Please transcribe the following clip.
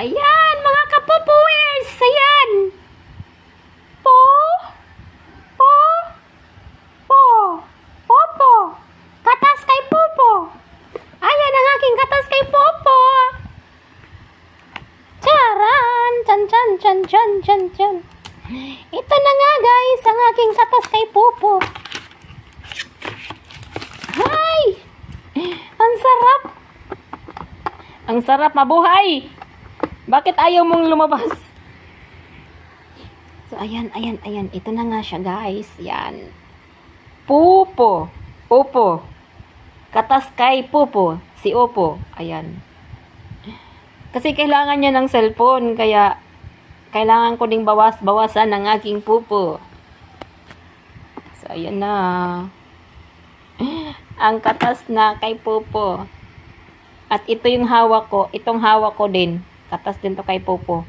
Ayan, mga kapupuers. Ayan. Po. Po. Po. Popo. Katas kay Popo. Ayan ang aking katas kay Popo. Charan. Chan, chan, chan, chan, chan, chan. Ito na nga guys, ang aking katas kay Popo. Hi! Ang sarap. Ang sarap, mabuhay. Bakit ayaw mong lumabas? So, ayan. Ito na nga siya, guys. Yan. Popo. Popo. Katas kay Popo. Si Opo. Ayan. Kasi kailangan niya ng cellphone. Kaya, kailangan ko ding bawasan ng aking Popo. So, ayan na. Ang katas na kay Popo. At ito yung hawak ko. Itong hawak ko din. Katas din to kay Popo.